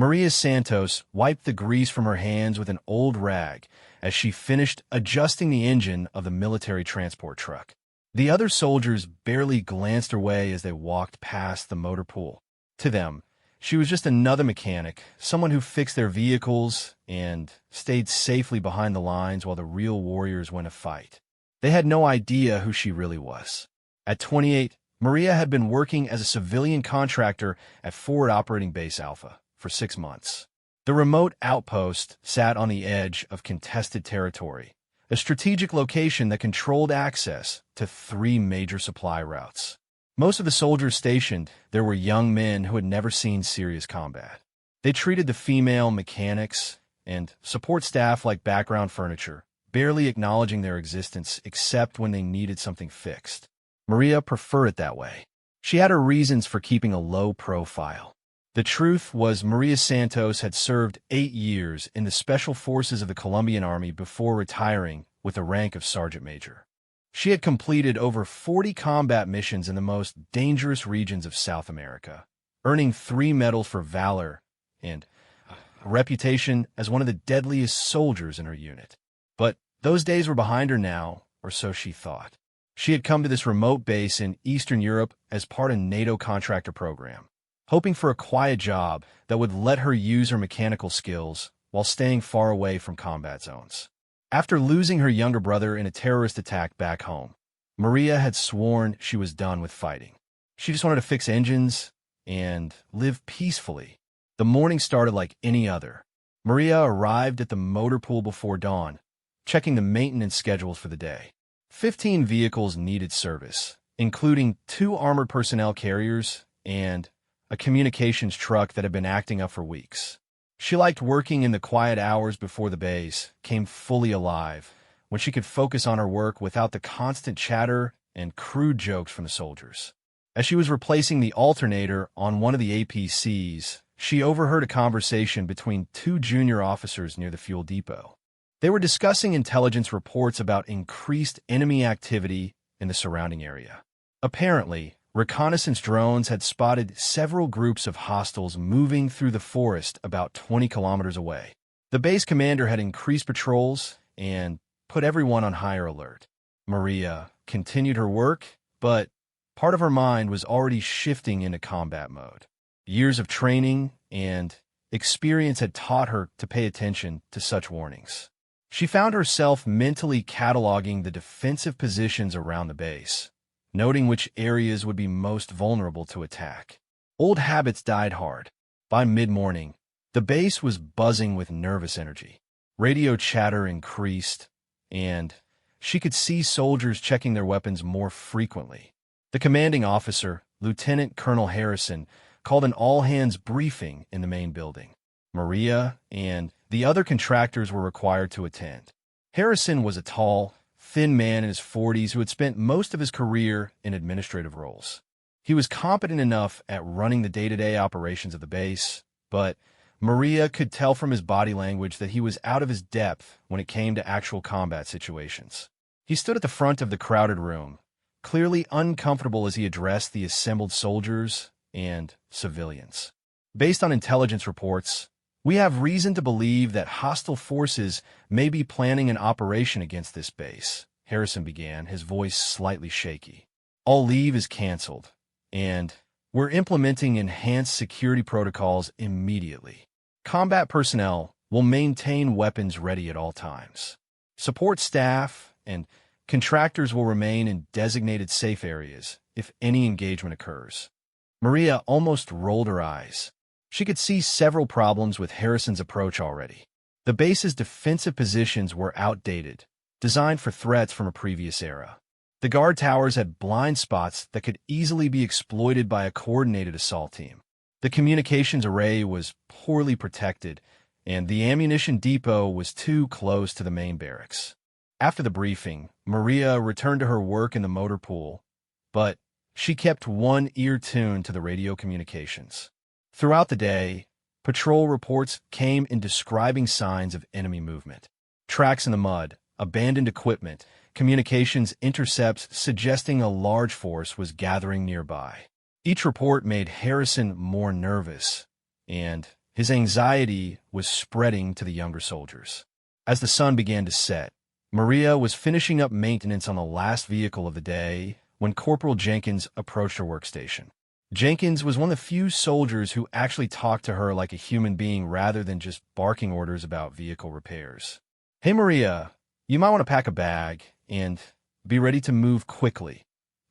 Maria Santos wiped the grease from her hands with an old rag as she finished adjusting the engine of the military transport truck. The other soldiers barely glanced her way as they walked past the motor pool. To them, she was just another mechanic, someone who fixed their vehicles and stayed safely behind the lines while the real warriors went to fight. They had no idea who she really was. At 28, Maria had been working as a civilian contractor at Forward Operating Base Alpha for 6 months. The remote outpost sat on the edge of contested territory, a strategic location that controlled access to 3 major supply routes. Most of the soldiers stationed there were young men who had never seen serious combat. They treated the female mechanics and support staff like background furniture, barely acknowledging their existence except when they needed something fixed. Maria preferred it that way. She had her reasons for keeping a low profile. The truth was Maria Santos had served 8 years in the Special Forces of the Colombian Army before retiring with the rank of Sergeant Major. She had completed over 40 combat missions in the most dangerous regions of South America, earning 3 medals for valor and a reputation as one of the deadliest soldiers in her unit. But those days were behind her now, or so she thought. She had come to this remote base in Eastern Europe as part of a NATO contractor program, hoping for a quiet job that would let her use her mechanical skills while staying far away from combat zones. After losing her younger brother in a terrorist attack back home, Maria had sworn she was done with fighting. She just wanted to fix engines and live peacefully. The morning started like any other. Maria arrived at the motor pool before dawn, checking the maintenance schedules for the day. 15 vehicles needed service, including 2 armored personnel carriers and a communications truck that had been acting up for weeks. She liked working in the quiet hours before the base came fully alive, when she could focus on her work without the constant chatter and crude jokes from the soldiers. As she was replacing the alternator on one of the APCs, she overheard a conversation between 2 junior officers near the fuel depot. They were discussing intelligence reports about increased enemy activity in the surrounding area. Apparently, reconnaissance drones had spotted several groups of hostiles moving through the forest about 20 kilometers away. The base commander had increased patrols and put everyone on higher alert. Maria continued her work, but part of her mind was already shifting into combat mode. Years of training and experience had taught her to pay attention to such warnings. She found herself mentally cataloging the defensive positions around the base, noting which areas would be most vulnerable to attack. Old habits died hard. By mid-morning, the base was buzzing with nervous energy. Radio chatter increased, and she could see soldiers checking their weapons more frequently. The commanding officer, Lieutenant Colonel Harrison, called an all-hands briefing in the main building. Maria and the other contractors were required to attend. Harrison was a tall, thin man in his 40s who had spent most of his career in administrative roles. He was competent enough at running the day-to-day operations of the base, but Maria could tell from his body language that he was out of his depth when it came to actual combat situations. He stood at the front of the crowded room, clearly uncomfortable as he addressed the assembled soldiers and civilians. Based on intelligence reports, we have reason to believe that hostile forces may be planning an operation against this base, Harrison began, his voice slightly shaky. All leave is canceled, and we're implementing enhanced security protocols immediately. Combat personnel will maintain weapons ready at all times. Support staff and contractors will remain in designated safe areas if any engagement occurs. Maria almost rolled her eyes. She could see several problems with Harrison's approach already. The base's defensive positions were outdated, designed for threats from a previous era. The guard towers had blind spots that could easily be exploited by a coordinated assault team. The communications array was poorly protected, and the ammunition depot was too close to the main barracks. After the briefing, Maria returned to her work in the motor pool, but she kept one ear tuned to the radio communications. Throughout the day, patrol reports came in describing signs of enemy movement. Tracks in the mud, abandoned equipment, communications intercepts suggesting a large force was gathering nearby. Each report made Harrison more nervous, and His anxiety was spreading to the younger soldiers. As the sun began to set, Maria was finishing up maintenance on the last vehicle of the day when Corporal Jenkins approached her workstation. Jenkins was one of the few soldiers who actually talked to her like a human being rather than just barking orders about vehicle repairs. "Hey Maria, you might want to pack a bag and be ready to move quickly,"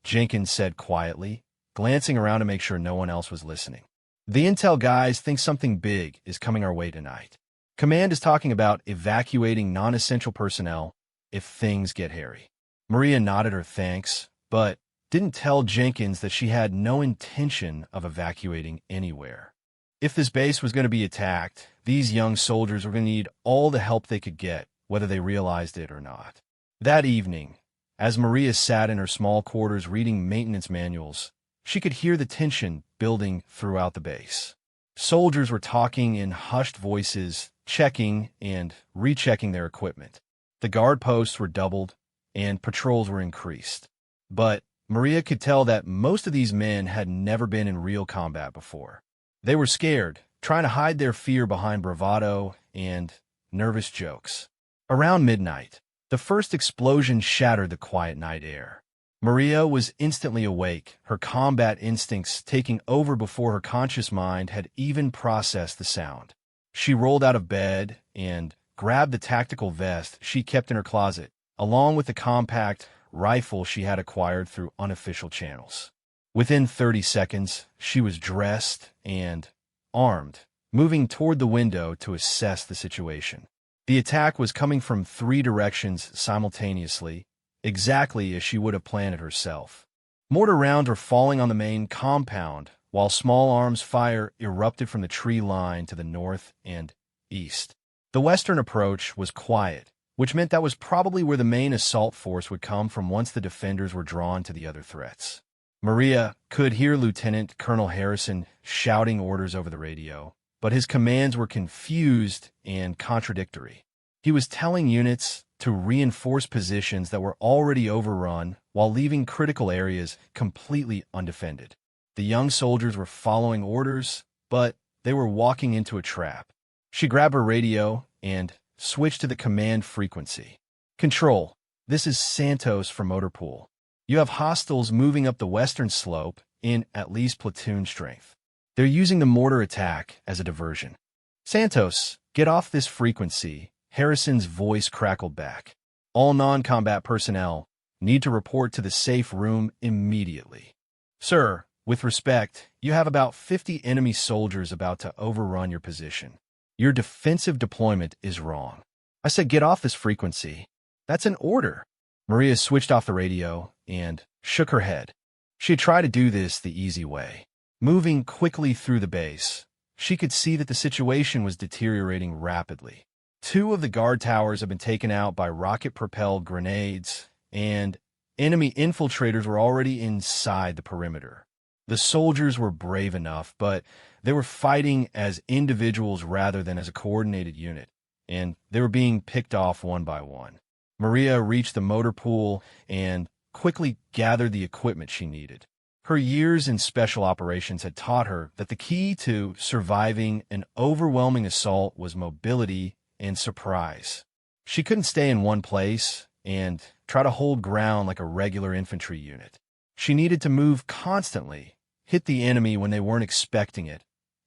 Jenkins said quietly, glancing around to make sure no one else was listening. "The intel guys think something big is coming our way tonight. Command is talking about evacuating non-essential personnel if things get hairy." Maria nodded her thanks, but didn't tell Jenkins that she had no intention of evacuating anywhere. If this base was going to be attacked, these young soldiers were going to need all the help they could get, whether they realized it or not. That evening, as Maria sat in her small quarters reading maintenance manuals, she could hear the tension building throughout the base. Soldiers were talking in hushed voices, checking and rechecking their equipment. The guard posts were doubled, and patrols were increased. But Maria could tell that most of these men had never been in real combat before. They were scared, trying to hide their fear behind bravado and nervous jokes. Around midnight, the first explosion shattered the quiet night air. Maria was instantly awake, her combat instincts taking over before her conscious mind had even processed the sound. She rolled out of bed and grabbed the tactical vest she kept in her closet, along with the compact rifle she had acquired through unofficial channels. Within 30 seconds, she was dressed and armed, moving toward the window to assess the situation. The attack was coming from 3 directions simultaneously, exactly as she would have planned it herself. Mortar rounds were falling on the main compound, while small arms fire erupted from the tree line to the north and east. The western approach was quiet, which meant that was probably where the main assault force would come from once the defenders were drawn to the other threats. Maria could hear Lieutenant Colonel Harrison shouting orders over the radio, but his commands were confused and contradictory. He was telling units to reinforce positions that were already overrun while leaving critical areas completely undefended. The young soldiers were following orders, but they were walking into a trap. She grabbed her radio and switched to the command frequency. "Control, this is Santos from Motorpool. You have hostiles moving up the western slope in at least platoon strength. They're using the mortar attack as a diversion." "Santos, get off this frequency," Harrison's voice crackled back. "All non-combat personnel need to report to the safe room immediately." "Sir, with respect, you have about 50 enemy soldiers about to overrun your position. Your defensive deployment is wrong." "I said get off this frequency. That's an order." Maria switched off the radio and shook her head. She had tried to do this the easy way. Moving quickly through the base, she could see that the situation was deteriorating rapidly. 2 of the guard towers had been taken out by rocket-propelled grenades, and enemy infiltrators were already inside the perimeter. The soldiers were brave enough, but they were fighting as individuals rather than as a coordinated unit, and they were being picked off one by one. Maria reached the motor pool and quickly gathered the equipment she needed. Her years in special operations had taught her that the key to surviving an overwhelming assault was mobility and surprise. She couldn't stay in one place and try to hold ground like a regular infantry unit. She needed to move constantly, hit the enemy when they weren't expecting it,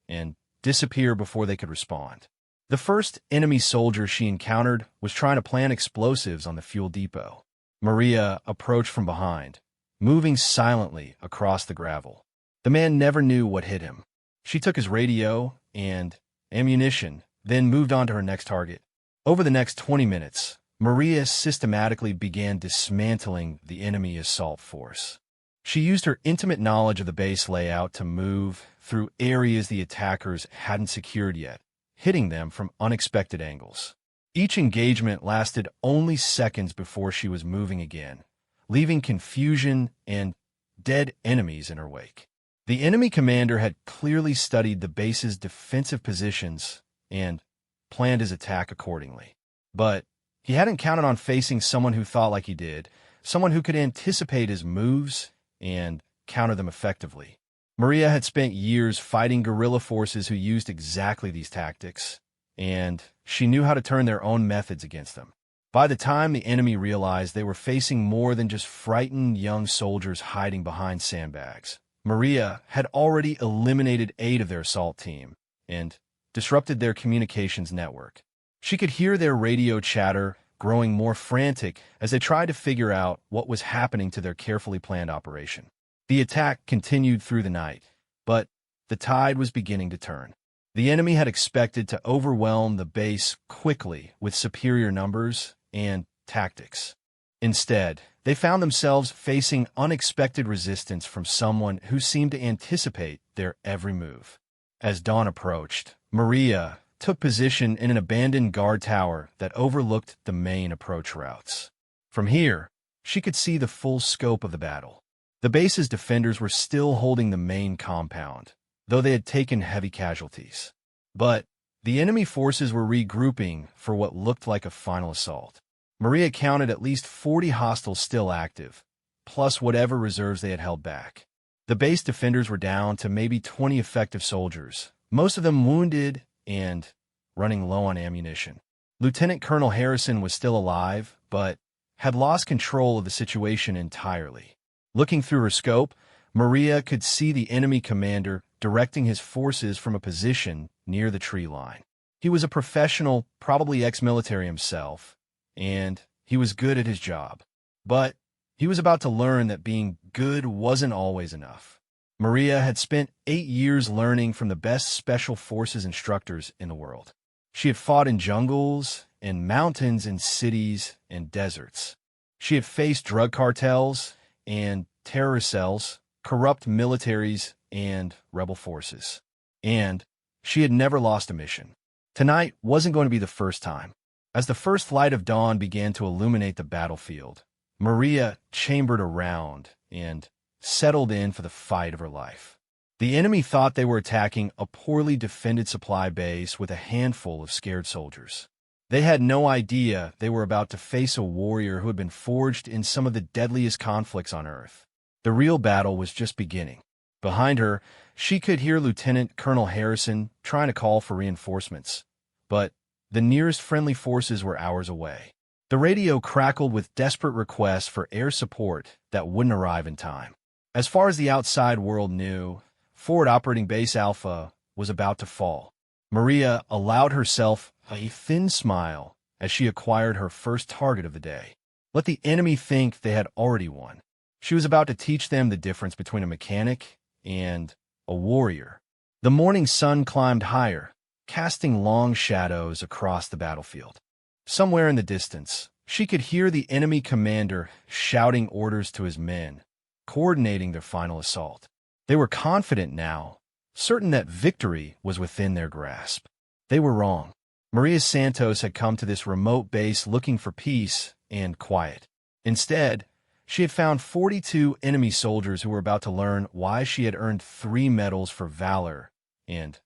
and disappear before they could respond. The first enemy soldier she encountered was trying to plant explosives on the fuel depot. Maria approached from behind, moving silently across the gravel. The man never knew what hit him. She took his radio and ammunition, then moved on to her next target. Over the next 20 minutes, Maria systematically began dismantling the enemy assault force. She used her intimate knowledge of the base layout to move through areas the attackers hadn't secured yet, hitting them from unexpected angles. Each engagement lasted only seconds before she was moving again, leaving confusion and dead enemies in her wake. The enemy commander had clearly studied the base's defensive positions and planned his attack accordingly. But he hadn't counted on facing someone who thought like he did, someone who could anticipate his moves and counter them effectively. Maria had spent years fighting guerrilla forces who used exactly these tactics, and she knew how to turn their own methods against them. By the time the enemy realized they were facing more than just frightened young soldiers hiding behind sandbags, Maria had already eliminated 8 of their assault team and disrupted their communications network. She could hear their radio chatter growing more frantic as they tried to figure out what was happening to their carefully planned operation. The attack continued through the night, but the tide was beginning to turn. The enemy had expected to overwhelm the base quickly with superior numbers and tactics. Instead, they found themselves facing unexpected resistance from someone who seemed to anticipate their every move. As dawn approached, Maria took position in an abandoned guard tower that overlooked the main approach routes. From here, she could see the full scope of the battle. The base's defenders were still holding the main compound, though they had taken heavy casualties. But the enemy forces were regrouping for what looked like a final assault. Maria counted at least 40 hostiles still active, plus whatever reserves they had held back. The base defenders were down to maybe 20 effective soldiers, most of them wounded and running low on ammunition. Lieutenant Colonel Harrison was still alive, but had lost control of the situation entirely. Looking through her scope, Maria could see the enemy commander directing his forces from a position near the tree line. He was a professional, probably ex-military himself, and he was good at his job. But he was about to learn that being good wasn't always enough. Maria had spent 8 years learning from the best special forces instructors in the world. She had fought in jungles, in mountains, in cities, and deserts. She had faced drug cartels and terror cells, corrupt militaries, and rebel forces. And she had never lost a mission. Tonight wasn't going to be the first time. As the first light of dawn began to illuminate the battlefield, Maria chambered around and settled in for the fight of her life. The enemy thought they were attacking a poorly defended supply base with a handful of scared soldiers. They had no idea they were about to face a warrior who had been forged in some of the deadliest conflicts on Earth. The real battle was just beginning. Behind her, she could hear Lieutenant Colonel Harrison trying to call for reinforcements, but the nearest friendly forces were hours away. The radio crackled with desperate requests for air support that wouldn't arrive in time. As far as the outside world knew, Forward Operating Base Alpha was about to fall. Maria allowed herself a thin smile as she acquired her first target of the day. Let the enemy think they had already won. She was about to teach them the difference between a mechanic and a warrior. The morning sun climbed higher, casting long shadows across the battlefield. Somewhere in the distance, she could hear the enemy commander shouting orders to his men, coordinating their final assault. They were confident now, certain that victory was within their grasp. They were wrong. Maria Santos had come to this remote base looking for peace and quiet. Instead, she had found 42 enemy soldiers who were about to learn why she had earned 3 medals for valor and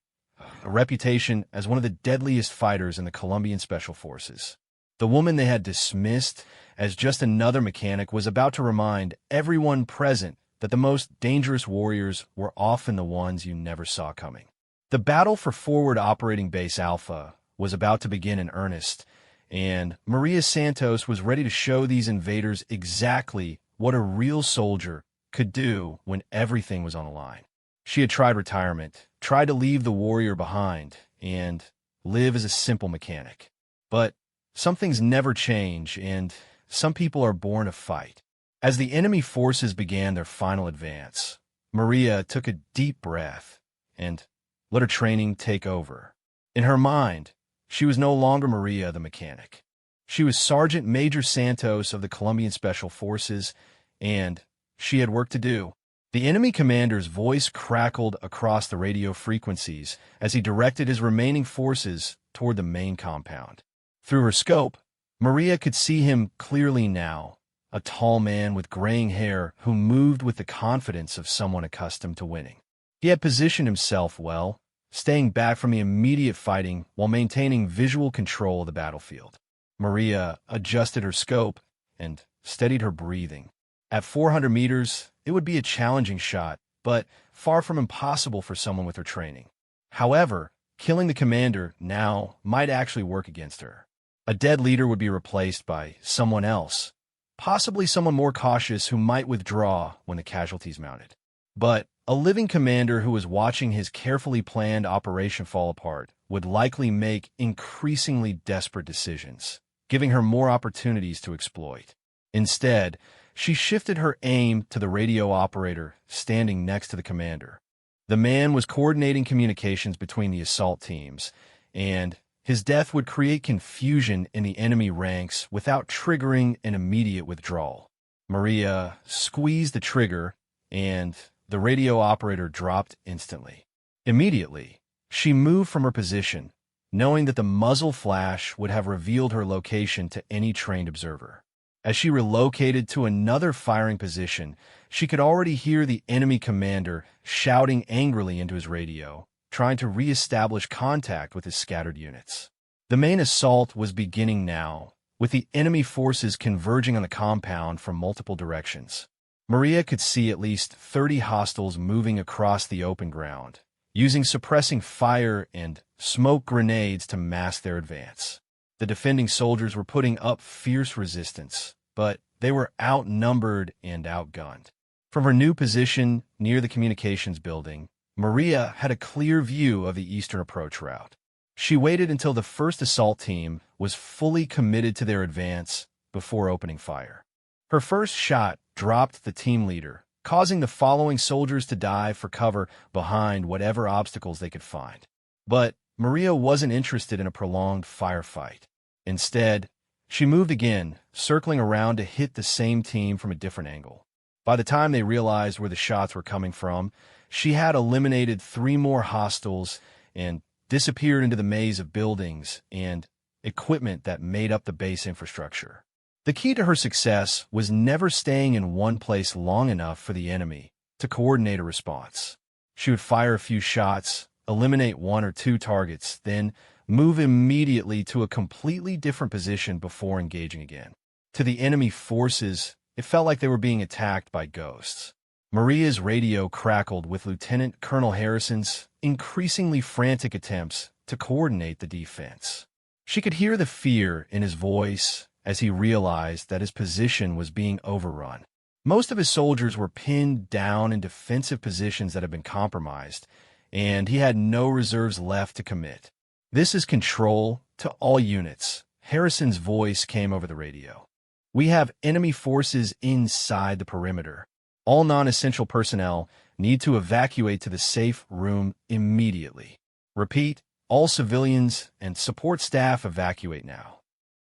a reputation as one of the deadliest fighters in the Colombian Special Forces. The woman they had dismissed as just another mechanic was about to remind everyone present that the most dangerous warriors were often the ones you never saw coming. The battle for Forward Operating Base Alpha was about to begin in earnest, and Maria Santos was ready to show these invaders exactly what a real soldier could do when everything was on the line. She had tried retirement, tried to leave the warrior behind, and live as a simple mechanic. But some things never change, and some people are born to fight. As the enemy forces began their final advance, Maria took a deep breath and let her training take over. In her mind, she was no longer Maria the mechanic. She was Sergeant Major Santos of the Colombian Special Forces, and she had work to do. The enemy commander's voice crackled across the radio frequencies as he directed his remaining forces toward the main compound. Through her scope, Maria could see him clearly now, a tall man with graying hair who moved with the confidence of someone accustomed to winning. He had positioned himself well, staying back from the immediate fighting while maintaining visual control of the battlefield. Maria adjusted her scope and steadied her breathing. At 400 meters, it would be a challenging shot, but far from impossible for someone with her training. However, killing the commander now might actually work against her. A dead leader would be replaced by someone else, possibly someone more cautious who might withdraw when the casualties mounted. But a living commander who was watching his carefully planned operation fall apart would likely make increasingly desperate decisions, giving her more opportunities to exploit. Instead, she shifted her aim to the radio operator standing next to the commander. The man was coordinating communications between the assault teams, and his death would create confusion in the enemy ranks without triggering an immediate withdrawal. Maria squeezed the trigger, and the radio operator dropped instantly. Immediately, she moved from her position, knowing that the muzzle flash would have revealed her location to any trained observer. As she relocated to another firing position, she could already hear the enemy commander shouting angrily into his radio, trying to re-establish contact with his scattered units. The main assault was beginning now, with the enemy forces converging on the compound from multiple directions. Maria could see at least 30 hostiles moving across the open ground, using suppressing fire and smoke grenades to mask their advance. The defending soldiers were putting up fierce resistance, but they were outnumbered and outgunned. From her new position near the communications building, Maria had a clear view of the eastern approach route. She waited until the first assault team was fully committed to their advance before opening fire. Her first shot dropped the team leader, causing the following soldiers to dive for cover behind whatever obstacles they could find. But Maria wasn't interested in a prolonged firefight. Instead, she moved again, circling around to hit the same team from a different angle. By the time they realized where the shots were coming from, she had eliminated 3 more hostiles and disappeared into the maze of buildings and equipment that made up the base infrastructure. The key to her success was never staying in one place long enough for the enemy to coordinate a response. She would fire a few shots, eliminate 1 or 2 targets, then move immediately to a completely different position before engaging again. To the enemy forces, it felt like they were being attacked by ghosts. Maria's radio crackled with Lieutenant Colonel Harrison's increasingly frantic attempts to coordinate the defense. She could hear the fear in his voice as he realized that his position was being overrun. Most of his soldiers were pinned down in defensive positions that had been compromised, and he had no reserves left to commit. "This is control to all units," Harrison's voice came over the radio. "We have enemy forces inside the perimeter. All non-essential personnel need to evacuate to the safe room immediately. Repeat, all civilians and support staff evacuate now."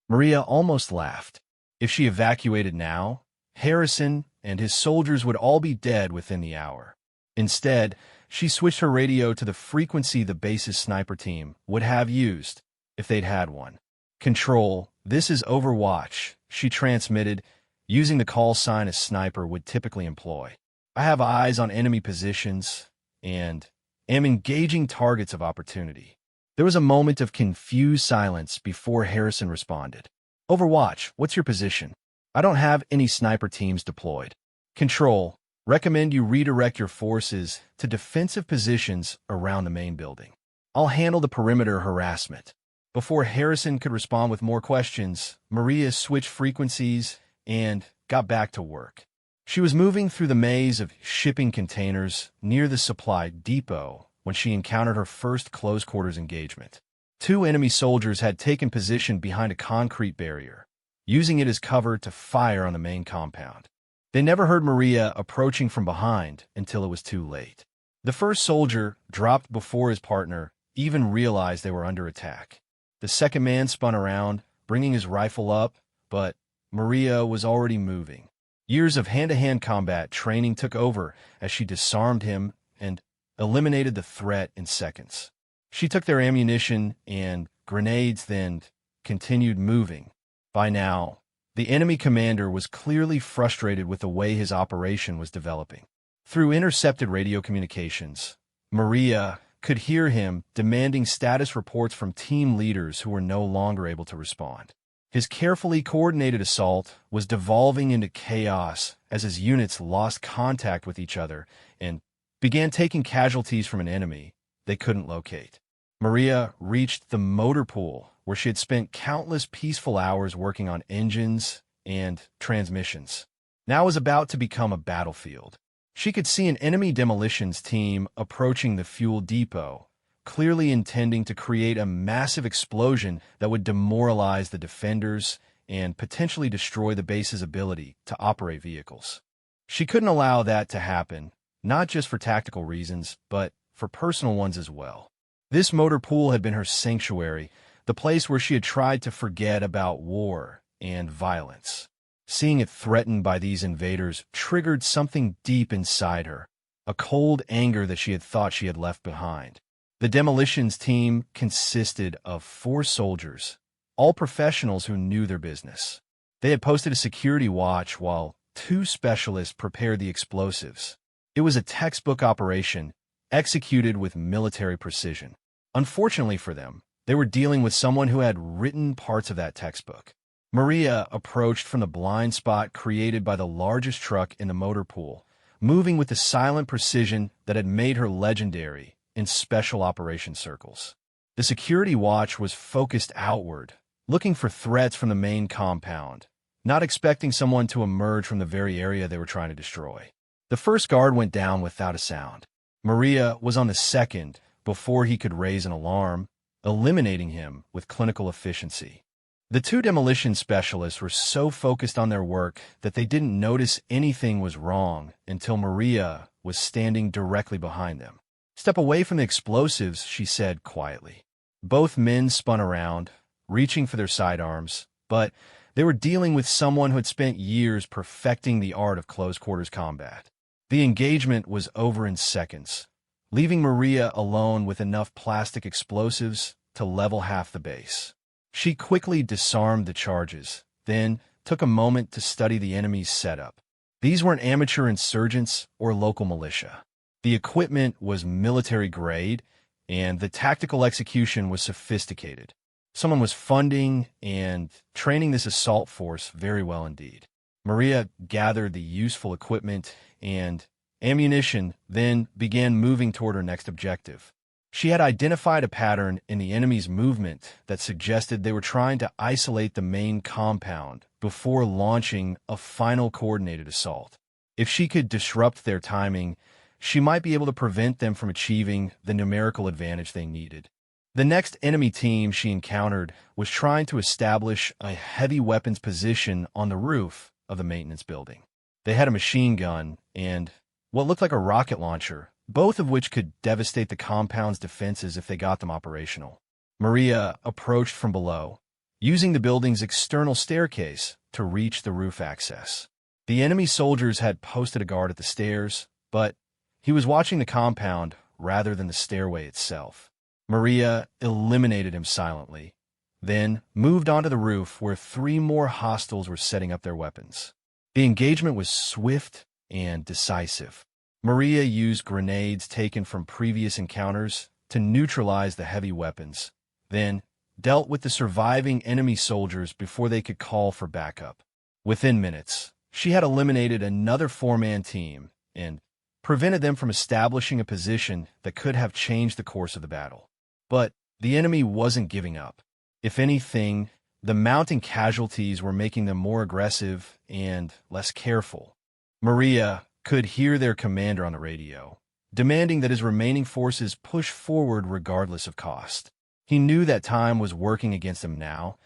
Maria almost laughed. If she evacuated now, Harrison and his soldiers would all be dead within the hour. Instead, she switched her radio to the frequency the base's sniper team would have used if they'd had one. "Control, this is Overwatch," she transmitted, using the call sign a sniper would typically employ. "I have eyes on enemy positions and am engaging targets of opportunity." There was a moment of confused silence before Harrison responded. "Overwatch, what's your position?" "I don't have any sniper teams deployed." "Control, recommend you redirect your forces to defensive positions around the main building. I'll handle the perimeter harassment." Before Harrison could respond with more questions, Maria switched frequencies and got back to work. She was moving through the maze of shipping containers near the supply depot when she encountered her first close-quarters engagement. 2 enemy soldiers had taken position behind a concrete barrier, using it as cover to fire on the main compound. They never heard Maria approaching from behind until it was too late. The first soldier dropped before his partner even realized they were under attack. The second man spun around, bringing his rifle up, but Maria was already moving. Years of hand-to-hand combat training took over as she disarmed him and eliminated the threat in seconds. She took their ammunition and grenades, then continued moving. By now, the enemy commander was clearly frustrated with the way his operation was developing. Through intercepted radio communications, Maria could hear him demanding status reports from team leaders who were no longer able to respond. His carefully coordinated assault was devolving into chaos as his units lost contact with each other and began taking casualties from an enemy they couldn't locate. Maria reached the motor pool, where she had spent countless peaceful hours working on engines and transmissions. Now was about to become a battlefield. She could see an enemy demolitions team approaching the fuel depot, clearly intending to create a massive explosion that would demoralize the defenders and potentially destroy the base's ability to operate vehicles. She couldn't allow that to happen, not just for tactical reasons, but for personal ones as well. This motor pool had been her sanctuary, the place where she had tried to forget about war and violence. Seeing it threatened by these invaders triggered something deep inside her, a cold anger that she had thought she had left behind. The demolitions team consisted of 4 soldiers, all professionals who knew their business. They had posted a security watch while 2 specialists prepared the explosives. It was a textbook operation, executed with military precision. Unfortunately for them, they were dealing with someone who had written parts of that textbook. Maria approached from the blind spot created by the largest truck in the motor pool, moving with the silent precision that had made her legendary in special operations circles. The security watch was focused outward, looking for threats from the main compound, not expecting someone to emerge from the very area they were trying to destroy. The first guard went down without a sound. Maria was on the second before he could raise an alarm, eliminating him with clinical efficiency. The 2 demolition specialists were so focused on their work that they didn't notice anything was wrong until Maria was standing directly behind them. "Step away from the explosives," she said quietly. Both men spun around, reaching for their sidearms, but they were dealing with someone who had spent years perfecting the art of close-quarters combat. The engagement was over in seconds, leaving Maria alone with enough plastic explosives to level half the base. She quickly disarmed the charges, then took a moment to study the enemy's setup. These weren't amateur insurgents or local militia. The equipment was military-grade, and the tactical execution was sophisticated. Someone was funding and training this assault force very well indeed. Maria gathered the useful equipment and ammunition, then began moving toward her next objective. She had identified a pattern in the enemy's movement that suggested they were trying to isolate the main compound before launching a final coordinated assault. If she could disrupt their timing, she might be able to prevent them from achieving the numerical advantage they needed. The next enemy team she encountered was trying to establish a heavy weapons position on the roof of the maintenance building. They had a machine gun and what looked like a rocket launcher, both of which could devastate the compound's defenses if they got them operational. Maria approached from below, using the building's external staircase to reach the roof access. The enemy soldiers had posted a guard at the stairs, but he was watching the compound rather than the stairway itself. Maria eliminated him silently, then moved onto the roof where 3 more hostiles were setting up their weapons. The engagement was swift and decisive. Maria used grenades taken from previous encounters to neutralize the heavy weapons, then dealt with the surviving enemy soldiers before they could call for backup. Within minutes, she had eliminated another 4-man team and prevented them from establishing a position that could have changed the course of the battle. But the enemy wasn't giving up. If anything, the mounting casualties were making them more aggressive and less careful. Maria could hear their commander on the radio, demanding that his remaining forces push forward regardless of cost. He knew that time was working against him now,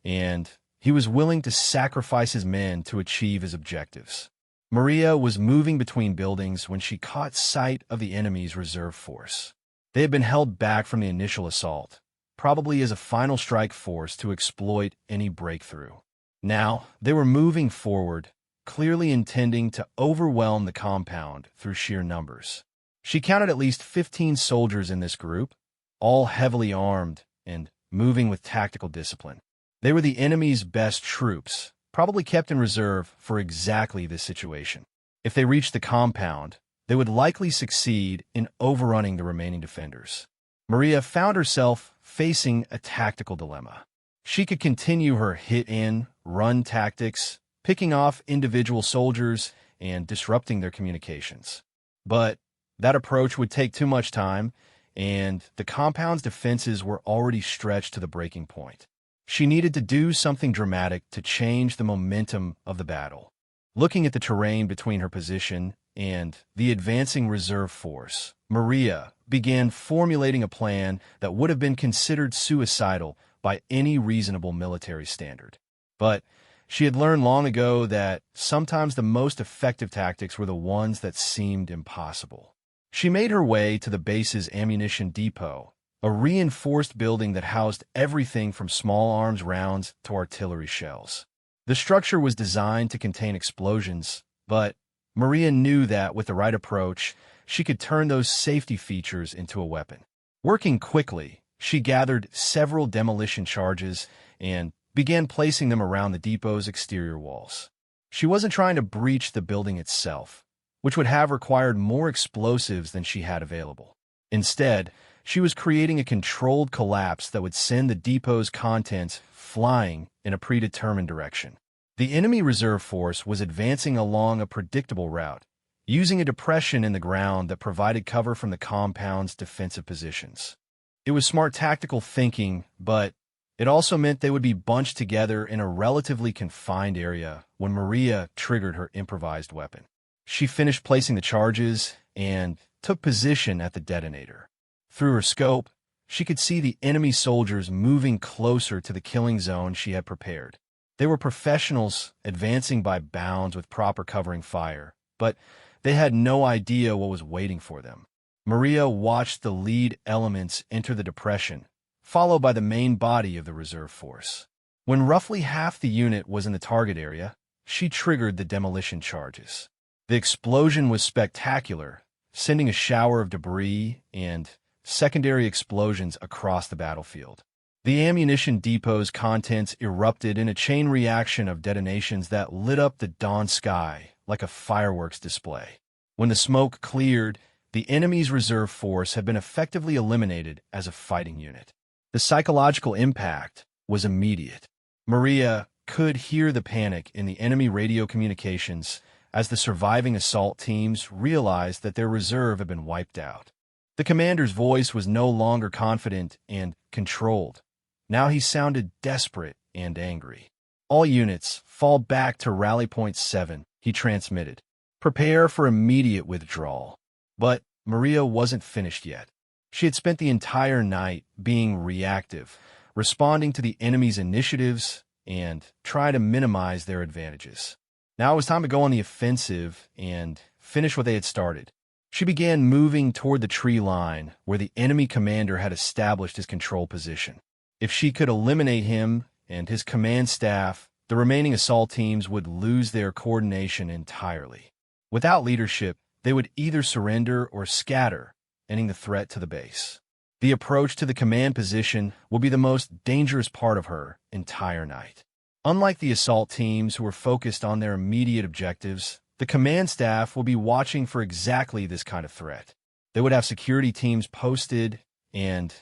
and he was willing to sacrifice his men to achieve his objectives. Maria was moving between buildings when she caught sight of the enemy's reserve force. They had been held back from the initial assault, probably as a final strike force to exploit any breakthrough. Now, they were moving forward, clearly intending to overwhelm the compound through sheer numbers. She counted at least 15 soldiers in this group, all heavily armed and moving with tactical discipline. They were the enemy's best troops, probably kept in reserve for exactly this situation. If they reached the compound, they would likely succeed in overrunning the remaining defenders. Maria found herself facing a tactical dilemma. She could continue her hit-and run tactics, picking off individual soldiers and disrupting their communications. But that approach would take too much time, and the compound's defenses were already stretched to the breaking point. She needed to do something dramatic to change the momentum of the battle. Looking at the terrain between her position and the advancing reserve force, Maria began formulating a plan that would have been considered suicidal by any reasonable military standard. But she had learned long ago that sometimes the most effective tactics were the ones that seemed impossible. She made her way to the base's ammunition depot, a reinforced building that housed everything from small arms rounds to artillery shells. The structure was designed to contain explosions, but Maria knew that with the right approach, she could turn those safety features into a weapon. Working quickly, she gathered several demolition charges and began placing them around the depot's exterior walls. She wasn't trying to breach the building itself, which would have required more explosives than she had available. Instead, she was creating a controlled collapse that would send the depot's contents flying in a predetermined direction. The enemy reserve force was advancing along a predictable route, using a depression in the ground that provided cover from the compound's defensive positions. It was smart tactical thinking, but it also meant they would be bunched together in a relatively confined area when Maria triggered her improvised weapon. She finished placing the charges and took position at the detonator. Through her scope, she could see the enemy soldiers moving closer to the killing zone she had prepared. They were professionals advancing by bounds with proper covering fire, but they had no idea what was waiting for them. Maria watched the lead elements enter the depression, followed by the main body of the reserve force. When roughly half the unit was in the target area, she triggered the demolition charges. The explosion was spectacular, sending a shower of debris and secondary explosions across the battlefield. The ammunition depot's contents erupted in a chain reaction of detonations that lit up the dawn sky like a fireworks display. When the smoke cleared, the enemy's reserve force had been effectively eliminated as a fighting unit. The psychological impact was immediate. Maria could hear the panic in the enemy radio communications as the surviving assault teams realized that their reserve had been wiped out. The commander's voice was no longer confident and controlled. Now he sounded desperate and angry. "All units, fall back to rally point 7, he transmitted. "Prepare for immediate withdrawal." But Maria wasn't finished yet. She had spent the entire night being reactive, responding to the enemy's initiatives and trying to minimize their advantages. Now it was time to go on the offensive and finish what they had started. She began moving toward the tree line where the enemy commander had established his control position. If she could eliminate him and his command staff, the remaining assault teams would lose their coordination entirely. Without leadership, they would either surrender or scatter, ending the threat to the base. The approach to the command position will be the most dangerous part of her entire night. Unlike the assault teams who were focused on their immediate objectives, the command staff will be watching for exactly this kind of threat. They would have security teams posted and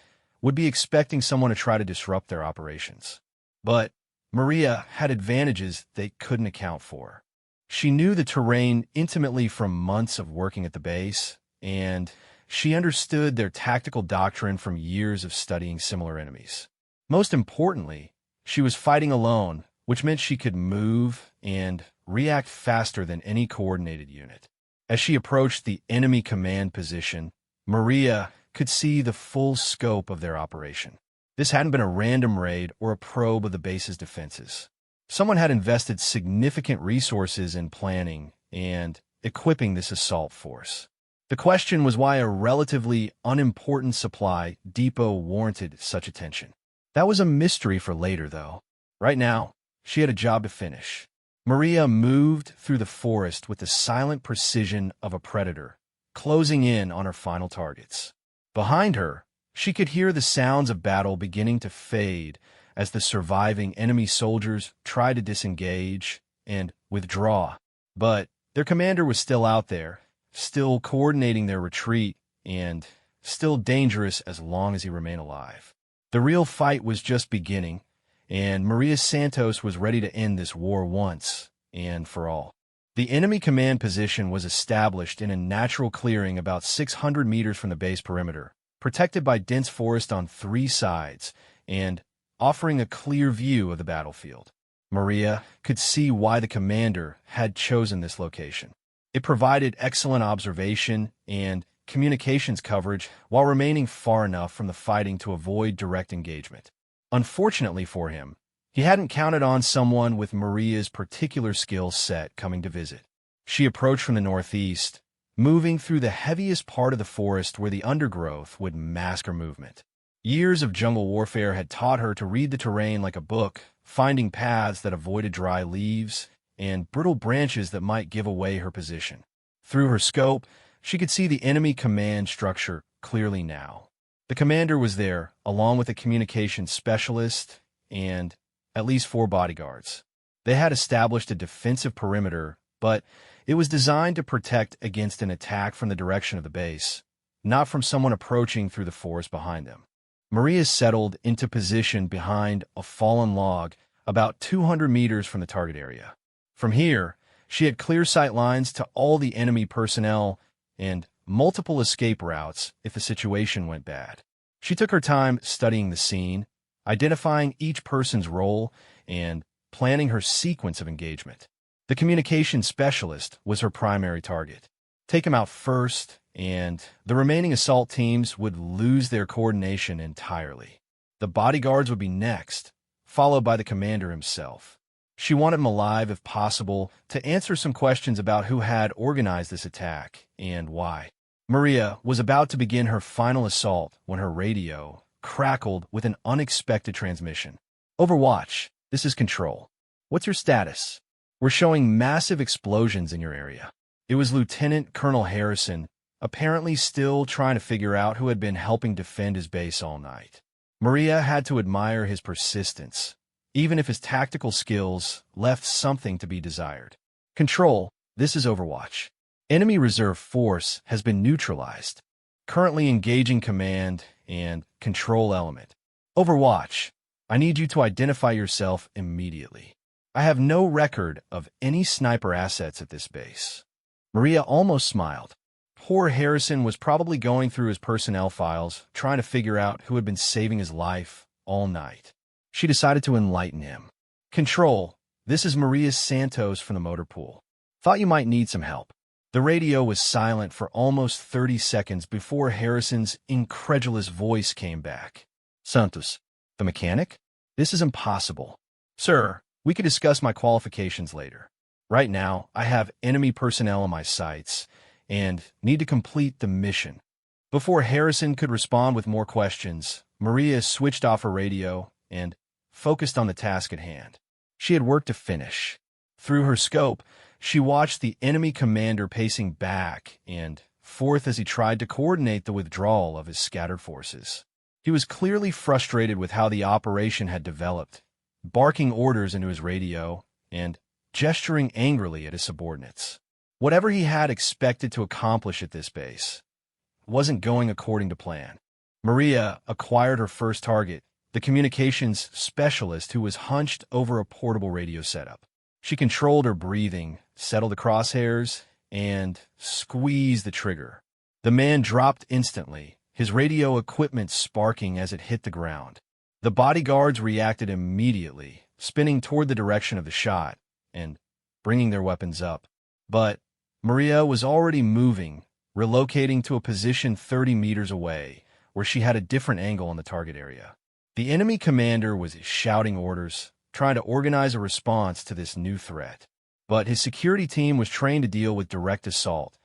would be expecting someone to try to disrupt their operations. But Maria had advantages they couldn't account for. She knew the terrain intimately from months of working at the base, and she understood their tactical doctrine from years of studying similar enemies. Most importantly, she was fighting alone, which meant she could move and react faster than any coordinated unit. As she approached the enemy command position, Maria could see the full scope of their operation. This hadn't been a random raid or a probe of the base's defenses. Someone had invested significant resources in planning and equipping this assault force. The question was why a relatively unimportant supply depot warranted such attention. That was a mystery for later, though. Right now, she had a job to finish. Maria moved through the forest with the silent precision of a predator, closing in on her final targets. Behind her, she could hear the sounds of battle beginning to fade as the surviving enemy soldiers tried to disengage and withdraw. But their commander was still out there, still coordinating their retreat, and still dangerous as long as he remained alive. The real fight was just beginning, and Maria Santos was ready to end this war once and for all. The enemy command position was established in a natural clearing about 600 meters from the base perimeter, protected by dense forest on three sides and offering a clear view of the battlefield. Maria could see why the commander had chosen this location. It provided excellent observation and communications coverage while remaining far enough from the fighting to avoid direct engagement. Unfortunately for him, he hadn't counted on someone with Maria's particular skill set coming to visit. She approached from the northeast, moving through the heaviest part of the forest where the undergrowth would mask her movement. Years of jungle warfare had taught her to read the terrain like a book, finding paths that avoided dry leaves and brittle branches that might give away her position. Through her scope, she could see the enemy command structure clearly now. The commander was there, along with a communications specialist and at least 4 bodyguards. They had established a defensive perimeter, but it was designed to protect against an attack from the direction of the base, not from someone approaching through the forest behind them. Maria settled into position behind a fallen log about 200 meters from the target area. From here, she had clear sight lines to all the enemy personnel and multiple escape routes if the situation went bad. She took her time studying the scene, identifying each person's role, and planning her sequence of engagement. The communication specialist was her primary target. Take him out first, and the remaining assault teams would lose their coordination entirely. The bodyguards would be next, followed by the commander himself. She wanted him alive if possible to answer some questions about who had organized this attack and why. Maria was about to begin her final assault when her radio crackled with an unexpected transmission. Overwatch, this is Control. What's your status? We're showing massive explosions in your area. It was Lieutenant Colonel Harrison, apparently still trying to figure out who had been helping defend his base all night. Maria had to admire his persistence, even if his tactical skills left something to be desired. Control, this is Overwatch. Enemy reserve force has been neutralized. Currently engaging command and control element. Overwatch, I need you to identify yourself immediately. I have no record of any sniper assets at this base. Maria almost smiled. Poor Harrison was probably going through his personnel files, trying to figure out who had been saving his life all night. She decided to enlighten him. Control, this is Maria Santos from the motor pool. Thought you might need some help. The radio was silent for almost 30 seconds before Harrison's incredulous voice came back. Santos, the mechanic? This is impossible. Sir, we could discuss my qualifications later. Right now, I have enemy personnel on my sights and need to complete the mission. Before Harrison could respond with more questions, Maria switched off her radio and focused on the task at hand. She had work to finish. Through her scope, she watched the enemy commander pacing back and forth as he tried to coordinate the withdrawal of his scattered forces. He was clearly frustrated with how the operation had developed, barking orders into his radio and gesturing angrily at his subordinates. Whatever he had expected to accomplish at this base wasn't going according to plan. Maria acquired her first target, the communications specialist who was hunched over a portable radio setup. She controlled her breathing, settled the crosshairs, and squeezed the trigger. The man dropped instantly, his radio equipment sparking as it hit the ground. The bodyguards reacted immediately, spinning toward the direction of the shot and bringing their weapons up. But Maria was already moving, relocating to a position 30 meters away, where she had a different angle on the target area. The enemy commander was shouting orders, trying to organize a response to this new threat. But his security team was trained to deal with direct assault,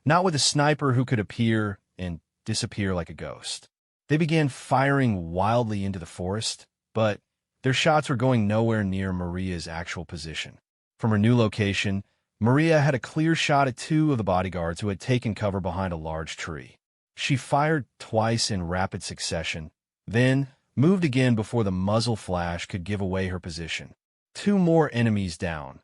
not with a sniper who could appear and disappear like a ghost. They began firing wildly into the forest, but their shots were going nowhere near Maria's actual position. From her new location, Maria had a clear shot at 2 of the bodyguards who had taken cover behind a large tree. She fired twice in rapid succession, then moved again before the muzzle flash could give away her position. 2 more enemies down,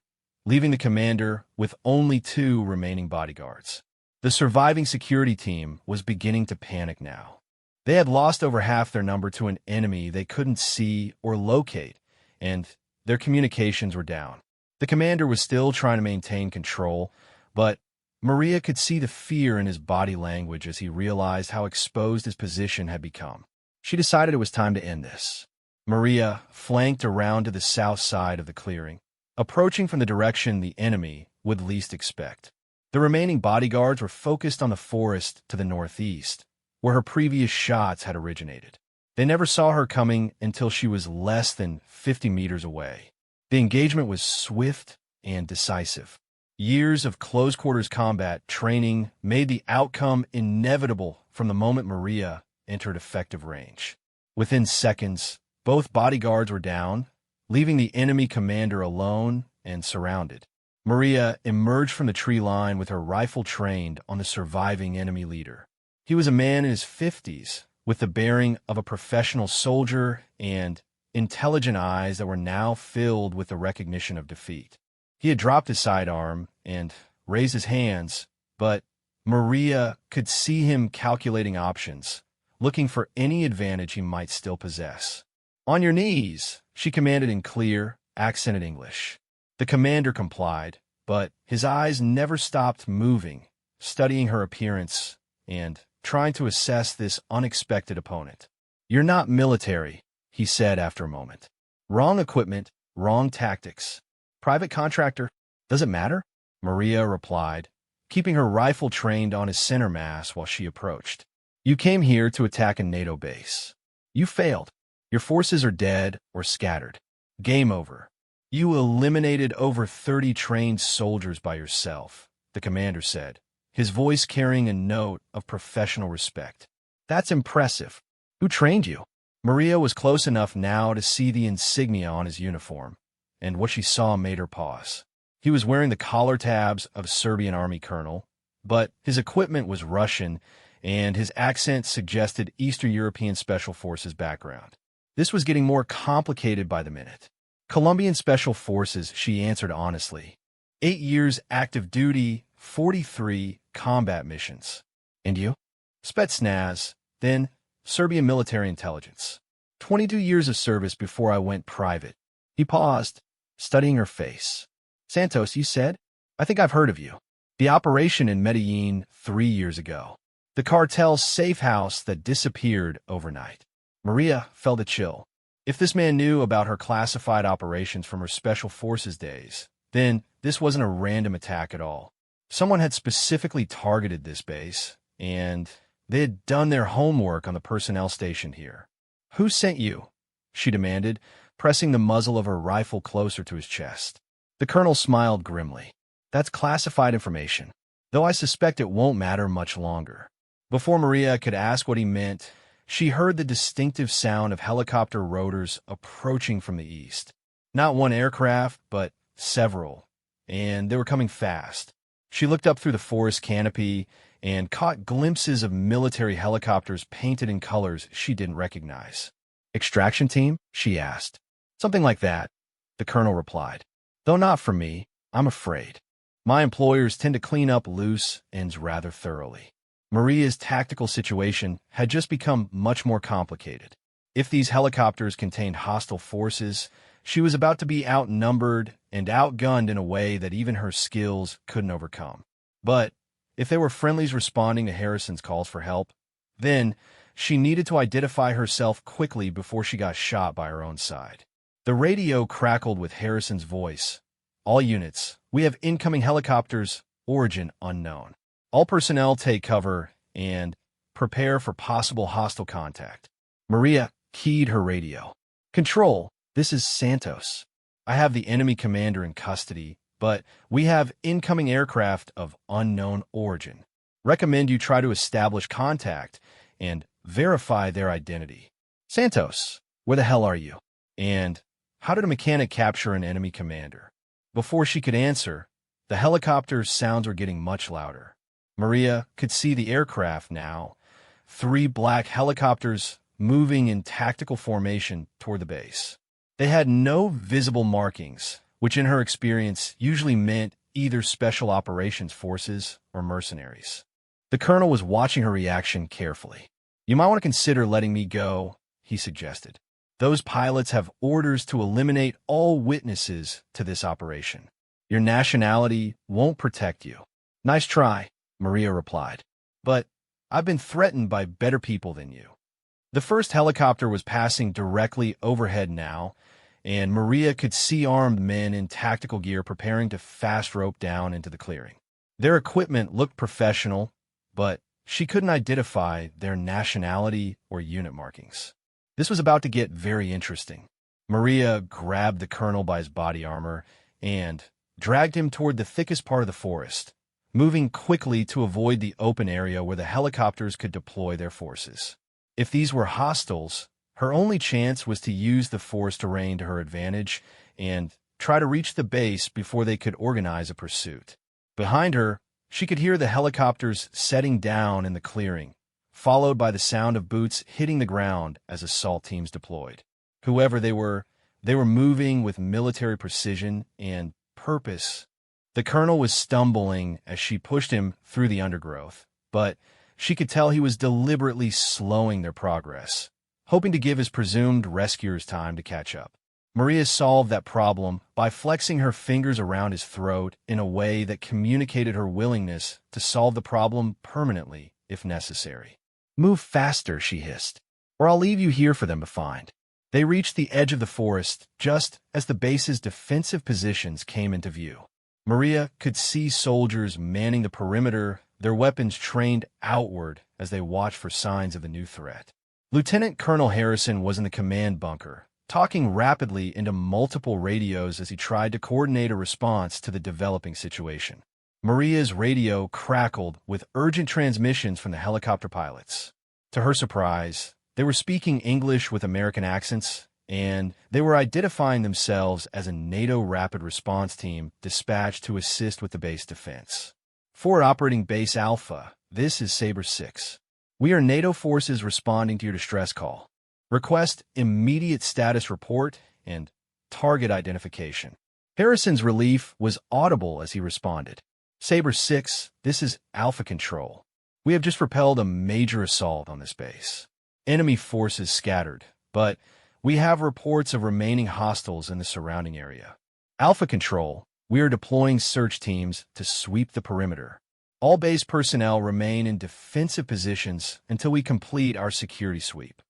leaving the commander with only 2 remaining bodyguards. The surviving security team was beginning to panic now. They had lost over half their number to an enemy they couldn't see or locate, and their communications were down. The commander was still trying to maintain control, but Maria could see the fear in his body language as he realized how exposed his position had become. She decided it was time to end this. Maria flanked around to the south side of the clearing, approaching from the direction the enemy would least expect. The remaining bodyguards were focused on the forest to the northeast, where her previous shots had originated. They never saw her coming until she was less than 50 meters away. The engagement was swift and decisive. Years of close-quarters combat training made the outcome inevitable from the moment Maria entered effective range. Within seconds, both bodyguards were down, leaving the enemy commander alone and surrounded. Maria emerged from the tree line with her rifle trained on the surviving enemy leader. He was a man in his 50s, with the bearing of a professional soldier and intelligent eyes that were now filled with the recognition of defeat. He had dropped his sidearm and raised his hands, but Maria could see him calculating options, looking for any advantage he might still possess. "On your knees," she commanded in clear, accented English. The commander complied, but his eyes never stopped moving, studying her appearance and trying to assess this unexpected opponent. "You're not military," he said after a moment. "Wrong equipment, wrong tactics. Private contractor, does it matter?" Maria replied, keeping her rifle trained on his center mass while she approached. "You came here to attack a NATO base. You failed. Your forces are dead or scattered. Game over. You eliminated over 30 trained soldiers by yourself," the commander said, his voice carrying a note of professional respect. "That's impressive. Who trained you?" Maria was close enough now to see the insignia on his uniform, and what she saw made her pause. He was wearing the collar tabs of a Serbian army colonel, but his equipment was Russian, and his accent suggested Eastern European Special Forces background. This was getting more complicated by the minute. "Colombian Special Forces," she answered honestly. 8 years active duty, 43 combat missions. "And you?" "Spetsnaz, then Serbian military intelligence. 22 years of service before I went private." He paused, studying her face. "Santos, you said? I think I've heard of you. The operation in Medellin 3 years ago. The cartel safe house that disappeared overnight." Maria felt a chill. If this man knew about her classified operations from her Special Forces days, then this wasn't a random attack at all. Someone had specifically targeted this base, and they had done their homework on the personnel stationed here. "Who sent you?" she demanded, pressing the muzzle of her rifle closer to his chest. The colonel smiled grimly. "That's classified information, though I suspect it won't matter much longer." Before Maria could ask what he meant, she heard the distinctive sound of helicopter rotors approaching from the east. Not one aircraft, but several, and they were coming fast. She looked up through the forest canopy and caught glimpses of military helicopters painted in colors she didn't recognize. "Extraction team?" she asked. "Something like that," the colonel replied. "Though not for me, I'm afraid. My employers tend to clean up loose ends rather thoroughly." Maria's tactical situation had just become much more complicated. If these helicopters contained hostile forces, she was about to be outnumbered and outgunned in a way that even her skills couldn't overcome. But if they were friendlies responding to Harrison's calls for help, then she needed to identify herself quickly before she got shot by her own side. The radio crackled with Harrison's voice. "All units, we have incoming helicopters, origin unknown. All personnel take cover and prepare for possible hostile contact." Maria keyed her radio. "Control, this is Santos. I have the enemy commander in custody, but we have incoming aircraft of unknown origin. Recommend you try to establish contact and verify their identity." "Santos, where the hell are you? And how did a mechanic capture an enemy commander?" Before she could answer, the helicopter's sounds were getting much louder. Maria could see the aircraft now, 3 black helicopters moving in tactical formation toward the base. They had no visible markings, which in her experience usually meant either special operations forces or mercenaries. The colonel was watching her reaction carefully. "You might want to consider letting me go," he suggested. Those pilots have orders to eliminate all witnesses to this operation. Your nationality won't protect you." "Nice try," Maria replied. "But I've been threatened by better people than you." The first helicopter was passing directly overhead now, and Maria could see armed men in tactical gear preparing to fast rope down into the clearing. Their equipment looked professional, but she couldn't identify their nationality or unit markings. This was about to get very interesting. Maria grabbed the colonel by his body armor and dragged him toward the thickest part of the forest, moving quickly to avoid the open area where the helicopters could deploy their forces. If these were hostiles, her only chance was to use the forest terrain to her advantage and try to reach the base before they could organize a pursuit. Behind her, she could hear the helicopters setting down in the clearing, followed by the sound of boots hitting the ground as assault teams deployed. Whoever they were moving with military precision and purpose. The colonel was stumbling as she pushed him through the undergrowth, but she could tell he was deliberately slowing their progress, hoping to give his presumed rescuers time to catch up. Maria solved that problem by flexing her fingers around his throat in a way that communicated her willingness to solve the problem permanently if necessary. "Move faster," she hissed, "or I'll leave you here for them to find." They reached the edge of the forest just as the base's defensive positions came into view. Maria could see soldiers manning the perimeter, their weapons trained outward as they watched for signs of the new threat. Lieutenant Colonel Harrison was in the command bunker, talking rapidly into multiple radios as he tried to coordinate a response to the developing situation. Maria's radio crackled with urgent transmissions from the helicopter pilots. To her surprise, they were speaking English with American accents, and they were identifying themselves as a NATO rapid response team dispatched to assist with the base defense. "Forward operating Base Alpha, this is Sabre 6. We are NATO forces responding to your distress call. Request immediate status report and target identification." Harrison's relief was audible as he responded. "Sabre 6, this is Alpha Control. We have just repelled a major assault on this base. Enemy forces scattered, but we have reports of remaining hostiles in the surrounding area. Alpha Control, we are deploying search teams to sweep the perimeter. All base personnel remain in defensive positions until we complete our security sweep."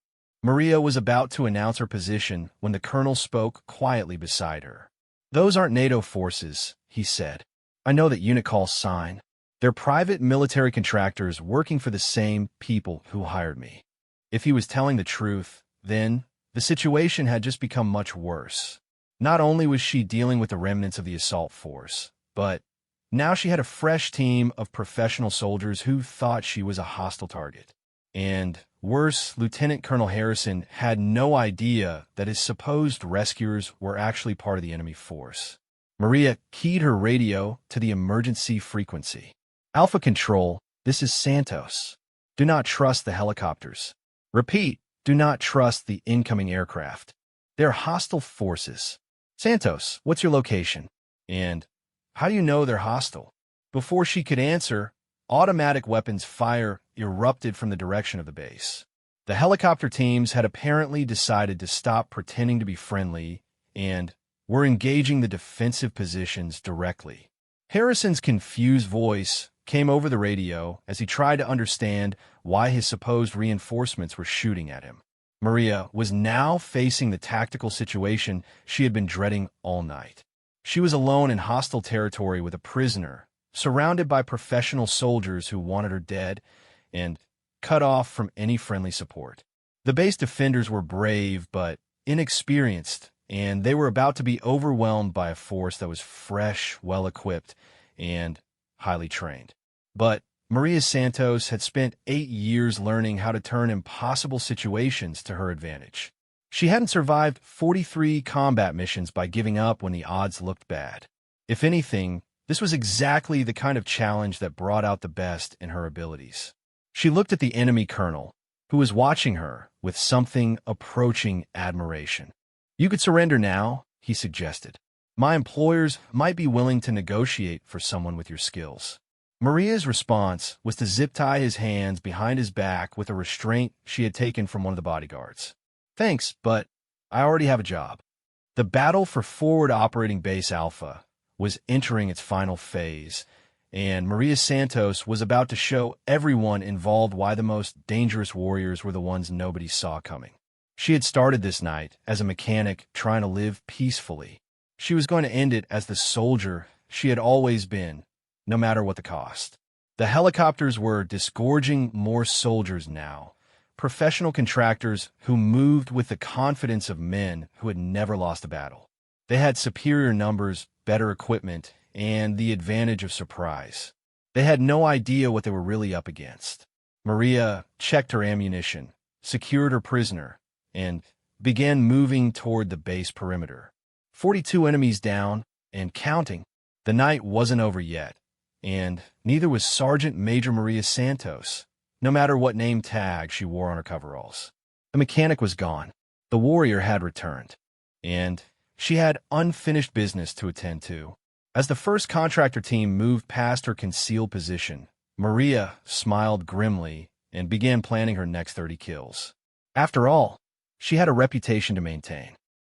Maria was about to announce her position when the colonel spoke quietly beside her. "Those aren't NATO forces," he said. "I know that unit calls sign. They're private military contractors working for the same people who hired me." If he was telling the truth, then the situation had just become much worse. Not only was she dealing with the remnants of the assault force, but now she had a fresh team of professional soldiers who thought she was a hostile target. And worse, Lieutenant Colonel Harrison had no idea that his supposed rescuers were actually part of the enemy force. Maria keyed her radio to the emergency frequency. "Alpha Control, this is Santos. Do not trust the helicopters. Repeat, do not trust the incoming aircraft. They're hostile forces. Santos, what's your location? And how do you know they're hostile?" Before she could answer, automatic weapons fire erupted from the direction of the base. The helicopter teams had apparently decided to stop pretending to be friendly and were engaging the defensive positions directly. Harrison's confused voice came over the radio as he tried to understand why his supposed reinforcements were shooting at him. Maria was now facing the tactical situation she had been dreading all night. She was alone in hostile territory with a prisoner, surrounded by professional soldiers who wanted her dead, and cut off from any friendly support. The base defenders were brave but inexperienced, and they were about to be overwhelmed by a force that was fresh, well-equipped, and highly trained. But Maria Santos had spent 8 years learning how to turn impossible situations to her advantage. She hadn't survived 43 combat missions by giving up when the odds looked bad. If anything, this was exactly the kind of challenge that brought out the best in her abilities. She looked at the enemy colonel, who was watching her with something approaching admiration. "You could surrender now," he suggested. "My employers might be willing to negotiate for someone with your skills." Maria's response was to zip-tie his hands behind his back with a restraint she had taken from one of the bodyguards. "Thanks, but I already have a job. The battle for Forward Operating Base Alpha was entering its final phase, and Maria Santos was about to show everyone involved why the most dangerous warriors were the ones nobody saw coming. She had started this night as a mechanic trying to live peacefully. She was going to end it as the soldier she had always been, no matter what the cost. The helicopters were disgorging more soldiers now, professional contractors who moved with the confidence of men who had never lost a battle. They had superior numbers, better equipment, and the advantage of surprise. They had no idea what they were really up against. Maria checked her ammunition, secured her prisoner, and began moving toward the base perimeter. 42 enemies down, and counting. The night wasn't over yet, and neither was Sergeant Major Maria Santos, no matter what name tag she wore on her coveralls. The mechanic was gone. The warrior had returned, and she had unfinished business to attend to. As the first contractor team moved past her concealed position, Maria smiled grimly and began planning her next 30 kills. After all, she had a reputation to maintain.